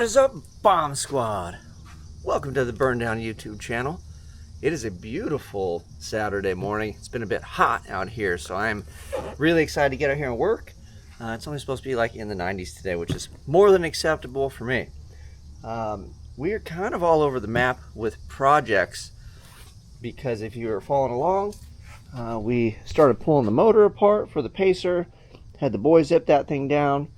is up, Bomb Squad? Welcome to the Burndown YouTube channel. It is a beautiful Saturday morning. It's been a bit hot out here, so I'm really excited to get out here and work. It's only supposed to be like in the 90s today, which is more than acceptable for me. We are kind of all over the map with projects because if you were following along, we started pulling the motor apart for the Pacer, had the boys zip that thing down,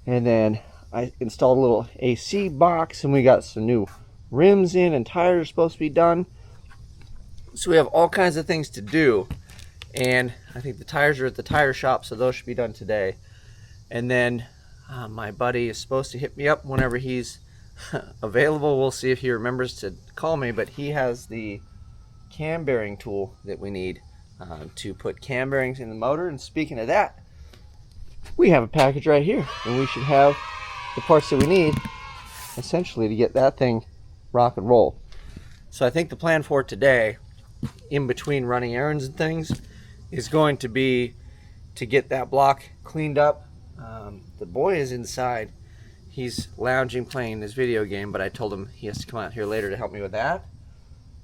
and then I installed a little AC box, and we got some new rims in, and tires are supposed to be done. So we have all kinds of things to do, and I think the tires are at the tire shop, so those should be done today. And then my buddy is supposed to hit me up whenever he's available. We'll see if he remembers to call me, but he has the cam bearing tool that we need to put cam bearings in the motor. And speaking of that, we have a package right here, and we should have the parts that we need essentially to get that thing rock and roll. So I think the plan for today, in between running errands and things, is going to be to get that block cleaned up. The boy is inside. He's lounging playing his video game, but I told him he has to come out here later to help me with that.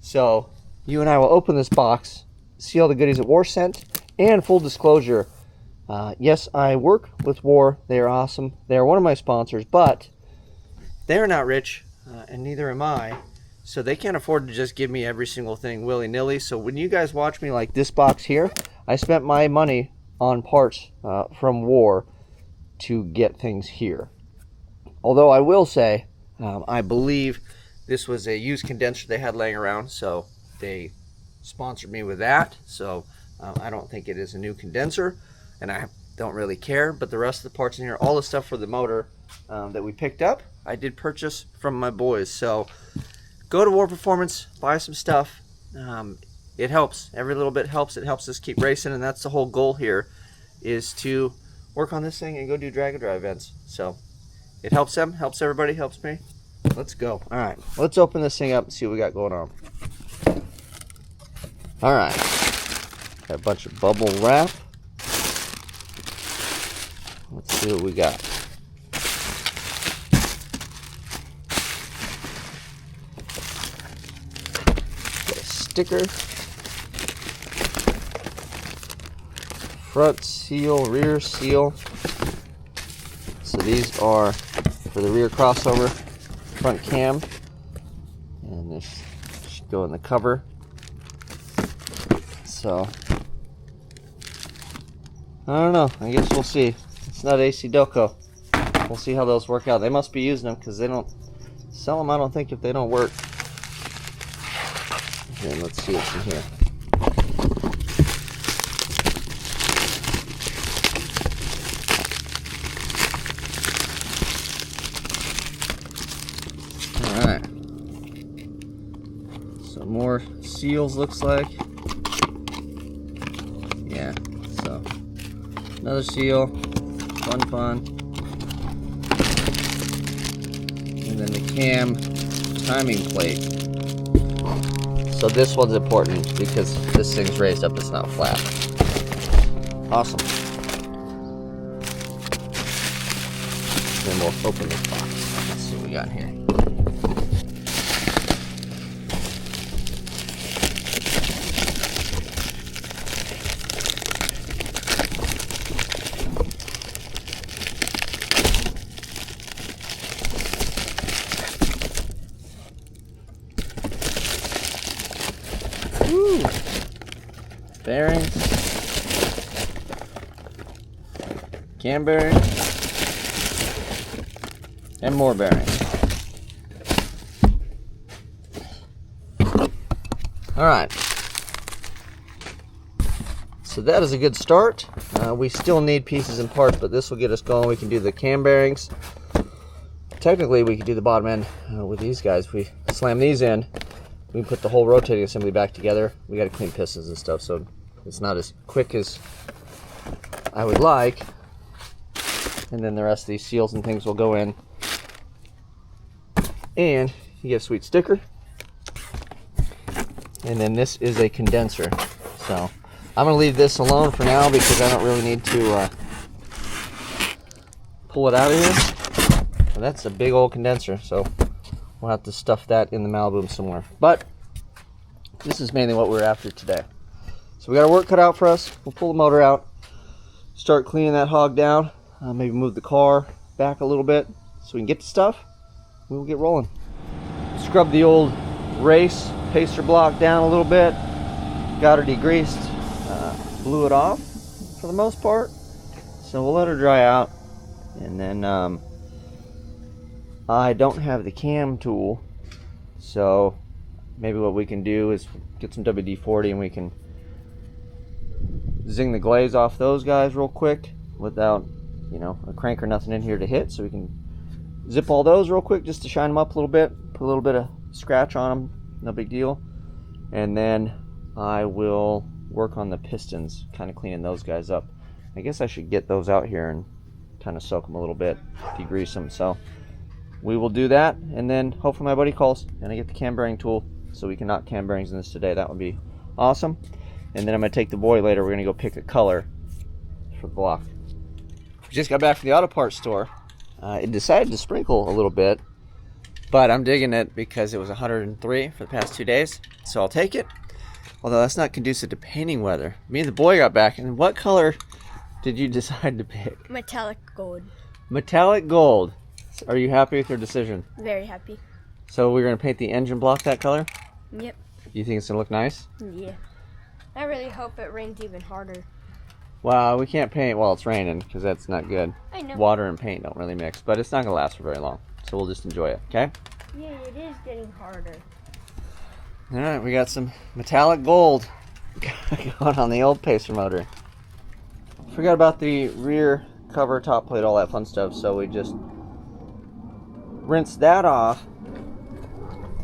So you and I will open this box, see all the goodies that War sent, and full disclosure, yes, I work with War. They are awesome. They are one of my sponsors, but they're not rich, and neither am I. So they can't afford to just give me every single thing willy-nilly. So when you guys watch me like this box here, I spent my money on parts from War to get things here. Although I will say, I believe this was a used condenser they had laying around, so they sponsored me with that. So I don't think it is a new condenser, and I don't really care. But the rest of the parts in here, all the stuff for the motor that we picked up, I did purchase from my boys. So go to War Performance, buy some stuff. It helps. Every little bit helps. It helps us keep racing, and that's the whole goal here, is to work on this thing and go do drag and drive events. So it helps them, helps everybody, helps me. Let's go. All right, let's open this thing up and see what we got going on. All right, got a bunch of bubble wrap. Let's see what we got. Got a sticker, front seal, rear seal. So these are for the rear crossover, front cam, and this should go in the cover. So I don't know, I guess we'll see. It's not AC Doco. We'll see how those work out. They must be using them because they don't sell them, I don't think, if they don't work. Okay, let's see what's in here. Alright. Some more seals, looks like. Yeah, so another seal. Fun. And then the cam timing plate. So this one's important because this thing's raised up, it's not flat. Awesome. Then we'll open this box. Let's see what we got here. Woo. Bearings, cam bearings, and more bearings. Alright, so that is a good start. We still need pieces and parts, but this will get us going. We can do the cam bearings. Technically we could do the bottom end with these guys. If we slam these in, we can put the whole rotating assembly back together. We got to clean pistons and stuff, so it's not as quick as I would like. And then the rest of these seals and things will go in. And you get a sweet sticker. And then this is a condenser. So I'm going to leave this alone for now because I don't really need to pull it out of here. So that's a big old condenser, so we'll have to stuff that in the Malibu somewhere. But this is mainly what we're after today. So we got our work cut out for us. We'll pull the motor out, start cleaning that hog down, maybe move the car back a little bit so we can get to stuff. We will get rolling. Scrub the old race pacer block down a little bit, got her degreased, blew it off for the most part. So we'll let her dry out, and then I don't have the cam tool, so maybe what we can do is get some WD-40 and we can zing the glaze off those guys real quick without, you know, a crank or nothing in here to hit. So we can zip all those real quick just to shine them up a little bit, put a little bit of scratch on them, no big deal. And then I will work on the pistons, kind of cleaning those guys up. I guess I should get those out here and kind of soak them a little bit, degrease them. So we will do that, and then hopefully my buddy calls and I get the cam bearing tool so we can knock cam bearings in this today. That would be awesome. And then I'm going to take the boy later. We're going to go pick a color for the block. We just got back from the auto parts store. It decided to sprinkle a little bit, but I'm digging it because it was 103 for the past 2 days, so I'll take it. Although that's not conducive to painting weather. Me and the boy got back, and what color did you decide to pick? Metallic gold. Metallic gold. Are you happy with your decision? Very happy. So we're going to paint the engine block that color? Yep. You think it's going to look nice? Yeah. I really hope it rains even harder. Well, we can't paint while it's raining because that's not good. I know. Water and paint don't really mix, but it's not going to last for very long. So we'll just enjoy it, okay? Yeah, it is getting harder. All right, we got some metallic gold going on the old pacer motor. Forgot about the rear cover, top plate, all that fun stuff, so we just rinsed that off.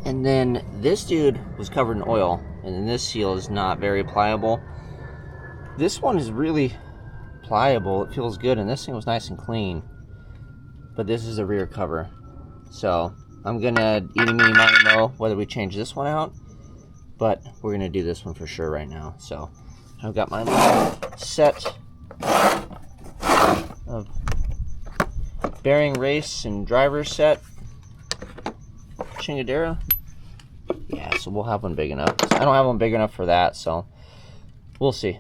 And then this dude was covered in oil, and then this seal is not very pliable. This one is really pliable. It feels good, and this thing was nice and clean. But this is a rear cover. So I'm gonna eeny, meeny, miny, moe whether we change this one out, but we're gonna do this one for sure right now. So I've got my little set of bearing race and driver set chingadera. Yeah, so we'll have one big enough. I don't have one big enough for that, so we'll see.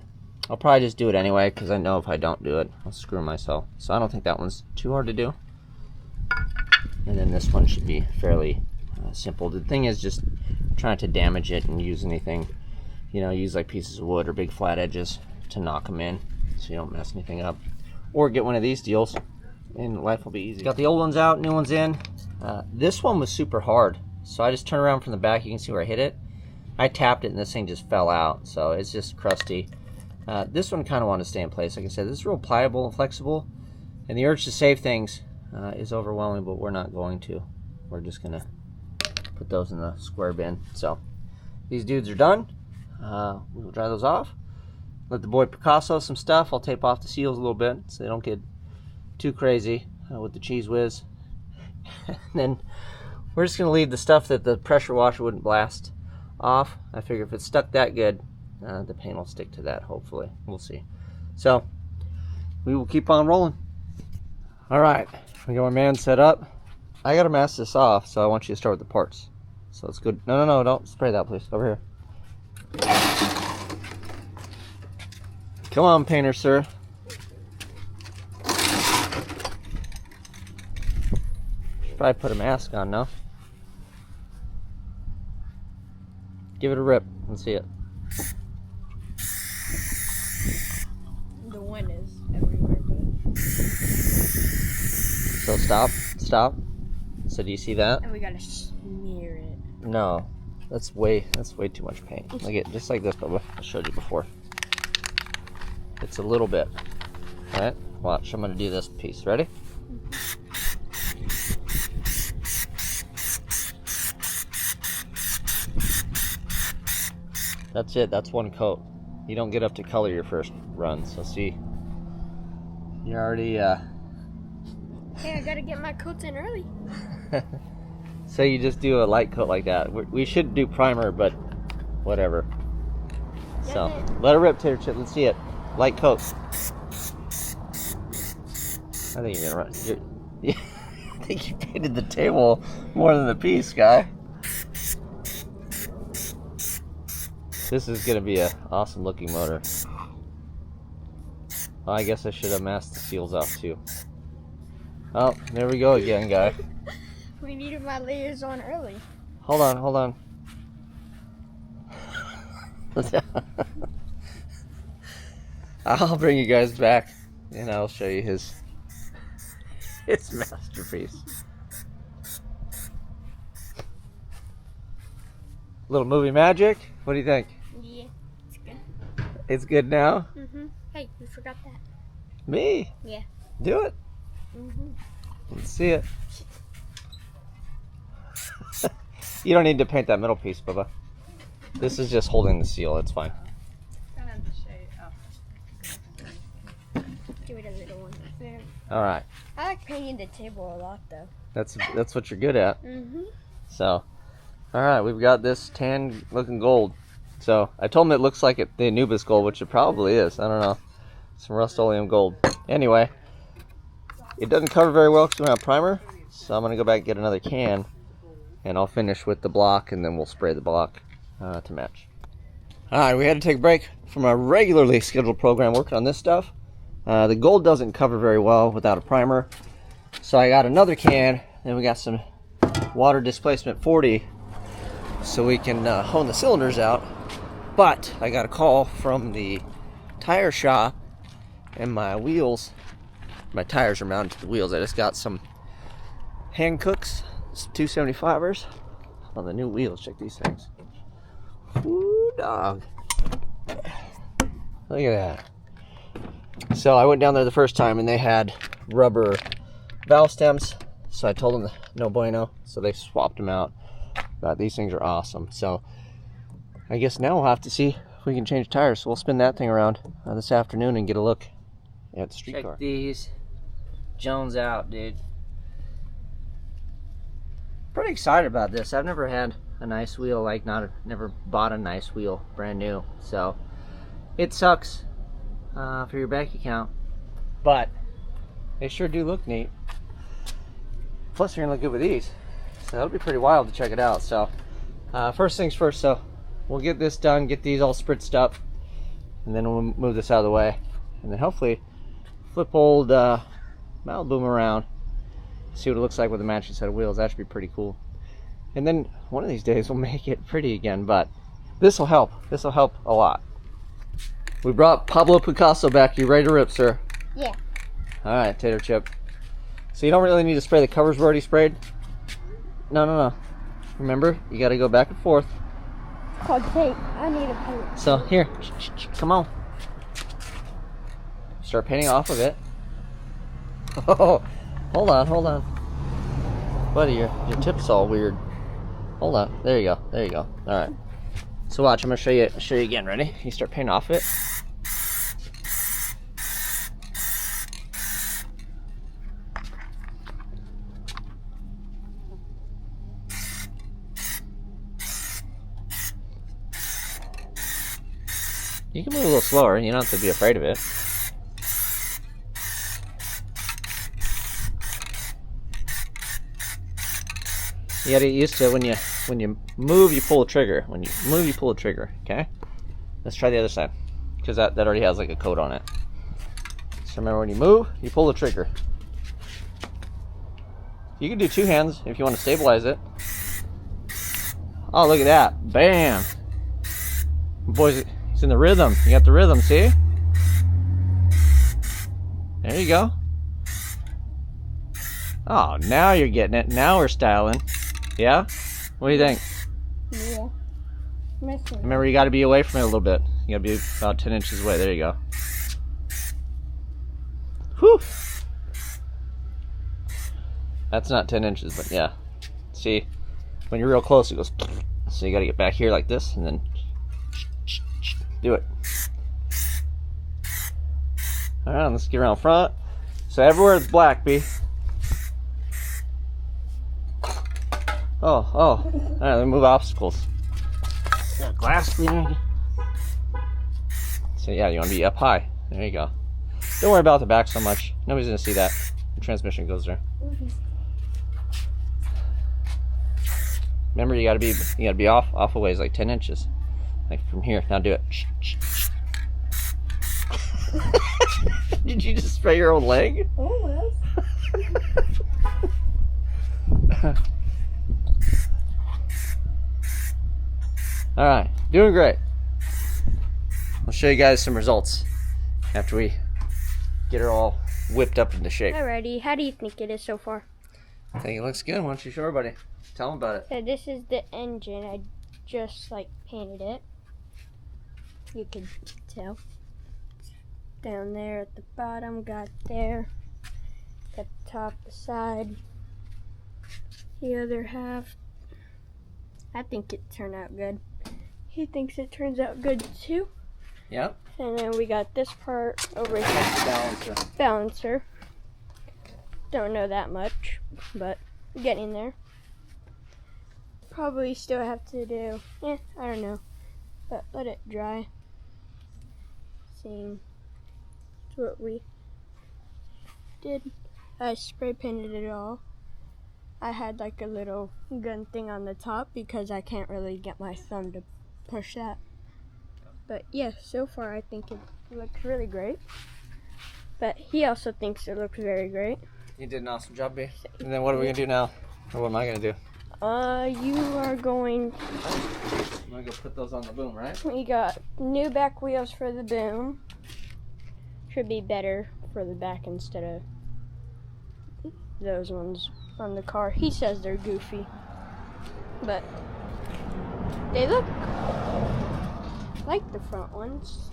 I'll probably just do it anyway because I know if I don't do it, I'll screw myself. So I don't think that one's too hard to do. And then this one should be fairly simple. The thing is just trying to damage it and use anything, you know, use like pieces of wood or big flat edges to knock them in so you don't mess anything up. Or get one of these deals and life will be easy. Got the old ones out, new ones in. This one was super hard. So I just turned around from the back. You can see where I hit it. I tapped it and this thing just fell out. So it's just crusty. This one kind of wanted to stay in place. Like I said, this is real pliable and flexible. And the urge to save things is overwhelming, but we're not going to. We're just going to put those in the square bin. So these dudes are done. We'll dry those off. Let the boy Picasso some stuff. I'll tape off the seals a little bit so they don't get too crazy with the cheese whiz. And then we're just going to leave the stuff that the pressure washer wouldn't blast off. I figure if it's stuck that good, the paint will stick to that, hopefully. We'll see. So we will keep on rolling. All right, we got my man set up. I got to mask this off, so I want you to start with the parts. So it's good. No, don't spray that, please. Over here. Come on, painter, sir. Should probably put a mask on now. Give it a rip and see it. The one is everywhere, but... So stop. So do you see that? And we gotta smear it. No, that's way too much paint. Look at just like this, Bubba. I showed you before. It's a little bit. All right, watch. I'm gonna do this piece. Ready? That's it. That's one coat. You don't get up to color your first run. So see, you already. Hey, I gotta get my coats in early. So you just do a light coat like that. We should do primer, but whatever. So let it rip, Tater Chip. Let's see it. Light coat. I think you're gonna run. think you painted the table more than the piece, guy. This is gonna be an awesome looking motor. Well, I guess I should have masked the seals off too. Oh, there we go again, guy. We needed my layers on early. Hold on. I'll bring you guys back and I'll show you his masterpiece. Little movie magic. What do you think? Yeah, it's good. It's good now? Hey, you forgot that. Me? Yeah. Do it. Let's see it. You don't need to paint that middle piece, Bubba. This is just holding the seal. It's fine. Give it a little one. There. All right. I like painting the table a lot, though. That's what you're good at. Mm-hmm. So, all right, we've got this tan looking gold. So I told him it looks like the Anubis gold, which it probably is. I don't know. Some Rust-Oleum gold. Anyway, it doesn't cover very well because we don't have primer. So I'm gonna go back and get another can, and I'll finish with the block, and then we'll spray the block to match. All right, we had to take a break from our regularly scheduled program working on this stuff. The gold doesn't cover very well without a primer, so I got another can, and we got some water displacement 40, so we can hone the cylinders out. But I got a call from the tire shop, and my tires are mounted to the wheels. I just got some hand cooks, some 275ers on the new wheels. Check these things. Ooh, dog. Look at that. So I went down there the first time and they had rubber valve stems. So I told them no bueno. So they swapped them out. But these things are awesome. So I guess now we'll have to see if we can change tires. So we'll spin that thing around this afternoon and get a look at the street car. Check these Jones out, dude. Pretty excited about this. I've never had a nice wheel, never bought a nice wheel brand new. So it sucks for your bank account, but they sure do look neat. Plus you're gonna look good with these. So that'll be pretty wild to check it out. So first things first, so we'll get this done, get these all spritzed up, and then we'll move this out of the way. And then hopefully flip old Malibu around, see what it looks like with a matching set of wheels. That should be pretty cool. And then one of these days we'll make it pretty again, but this will help. This will help a lot. We brought Pablo Picasso back. You ready to rip, sir? Yeah. All right, Tater Chip. So you don't really need to spray the covers. We're already sprayed. No. Remember, you got to go back and forth. It's called paint. I need a paint. So here, come on. Start painting off of it. Oh, hold on. Buddy, your tip's all weird. Hold on. There you go. All right. So watch. I'm gonna show you again. Ready? You start painting off it. You can move a little slower. You don't have to be afraid of it. You gotta get used to it. When you move, you pull the trigger. When you move, you pull the trigger. Okay? Let's try the other side, because that already has like a coat on it. So remember, when you move, you pull the trigger. You can do two hands if you want to stabilize it. Oh, look at that! Bam! Boys, it's in the rhythm. You got the rhythm. See? There you go. Oh, now you're getting it. Now we're styling. Yeah? What do you think? Yeah. Missing. Remember, you got to be away from it a little bit. You got to be about 10 inches away. There you go. Whew. That's not 10 inches, but yeah. See? When you're real close, it goes... So you got to get back here like this, and then... Do it. Alright, let's get around front. So everywhere it's black, B. Oh. Alright, let me move obstacles. Got glass cleaner. So yeah, you want to be up high. There you go. Don't worry about the back so much. Nobody's going to see that. The transmission goes there. Remember, you gotta be off a ways, like 10 inches. Like from here. Now do it. Did you just spray your own leg? Almost. All right, doing great. I'll show you guys some results after we get her all whipped up into shape. Alrighty, how do you think it is so far? I think it looks good. Why don't you show everybody? Tell them about it. So this is the engine. I just like painted it. You can tell. Down there at the bottom, got there. At the top, the side. The other half. I think it turned out good. He thinks it turns out good too. Yep. And then we got this part over here. Balancer. Balancer. Don't know that much, but getting there. Probably still have to do, I don't know. But let it dry. Seeing what we did. I spray painted it all. I had like a little gun thing on the top because I can't really get my thumb to push that. But yeah, so far I think it looks really great. But he also thinks it looks very great. You did an awesome job, B. And then what are we gonna do now? Or what am I gonna do? You are going. I'm gonna go put those on the boom, right? We got new back wheels for the boom. Should be better for the back instead of those ones on the car. He says they're goofy, but they look like the front ones.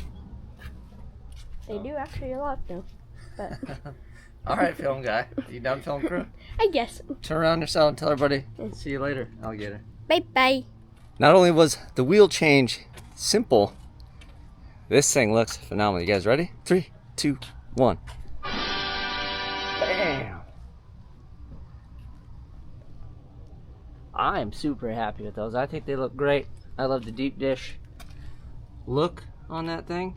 They do actually a lot though, but All right, film guy. You done, film crew? I guess. Turn around yourself and tell everybody. See you later, alligator. Bye bye. Not only was the wheel change simple, this thing looks phenomenal. You guys ready? 3, 2, 1. Bam! I'm super happy with those. I think they look great. I love the deep dish look on that thing.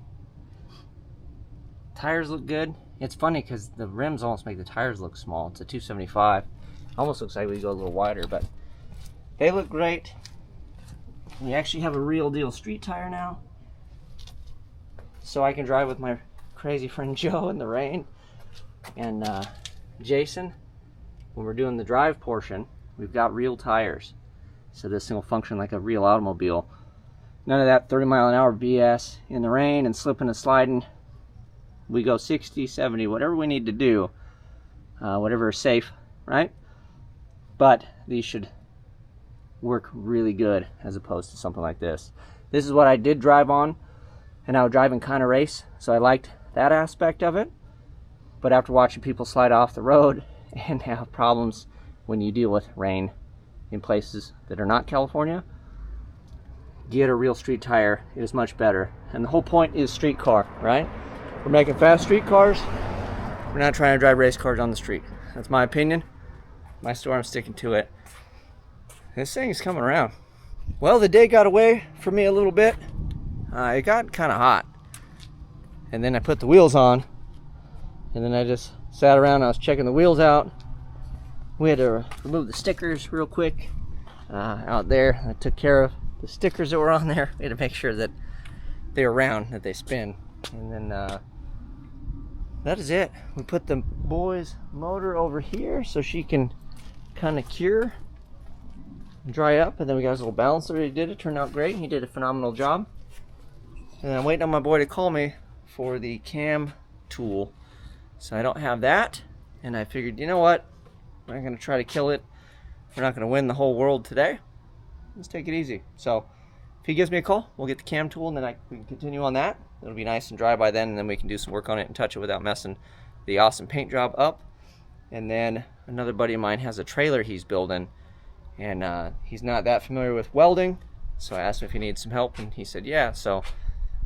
Tires look good. It's funny because the rims almost make the tires look small. It's a 275. Almost looks like we go a little wider, but they look great. We actually have a real deal street tire now, so I can drive with my crazy friend Joe in the rain. And Jason, when we're doing the drive portion, we've got real tires, so this thing will function like a real automobile. None of that 30-mile-an-hour BS in the rain and slipping and sliding. We go 60, 70, whatever we need to do, whatever is safe, right? But these should work really good as opposed to something like this. This is what I did drive on, and I would drive in kind of race, so I liked that aspect of it. But after watching people slide off the road and have problems when you deal with rain in places that are not California, get a real street tire. It is much better. And the whole point is street car, right? We're making fast street cars. We're not trying to drive race cars on the street. That's my opinion. My story, I'm sticking to it. This thing is coming around. Well, the day got away from me a little bit. It got kind of hot. And then I put the wheels on. And then I just sat around. I was checking the wheels out. We had to remove the stickers real quick out there. I took care of the stickers that were on there. We had to make sure that they were round, that they spin. And then that is it. We put the boy's motor over here so she can kind of cure and dry up. And then we got his little balancer. He did it. Turned out great. He did a phenomenal job. And I'm waiting on my boy to call me for the cam tool. So I don't have that. And I figured, you know what? I'm not going to try to kill it. We're not going to win the whole world today. Let's take it easy. So if he gives me a call, we'll get the cam tool and then we can continue on that. It'll be nice and dry by then, and then we can do some work on it and touch it without messing the awesome paint job up. And then another buddy of mine has a trailer he's building, and he's not that familiar with welding, so I asked him if he needs some help, and he said yeah. So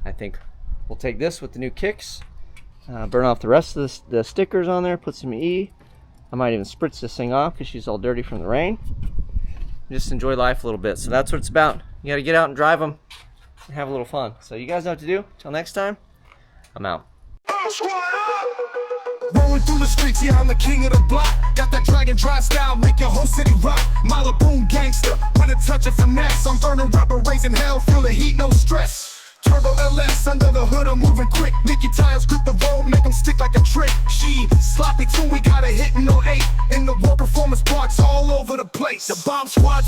I think we'll take this with the new kicks, burn off the rest of the stickers on there, put some E. I might even spritz this thing off because she's all dirty from the rain. Just enjoy life a little bit. So that's what it's about. You got to get out and drive them and have a little fun. So you guys know what to do. Till next time, I'm out. Rolling through the streets, yeah, I'm the king of the block. Got that dragon dry style, make your whole city rock. Malibu gangster, 100 touch of finesse. I'm burning rubber, raising hell, feel the heat, no stress. Turbo LS under the hood, I'm moving quick. Nicky tires grip the road, make them stick like a trick. She sloppy too, we got a hit in 08. In the war performance parts all over the place. The bomb squad's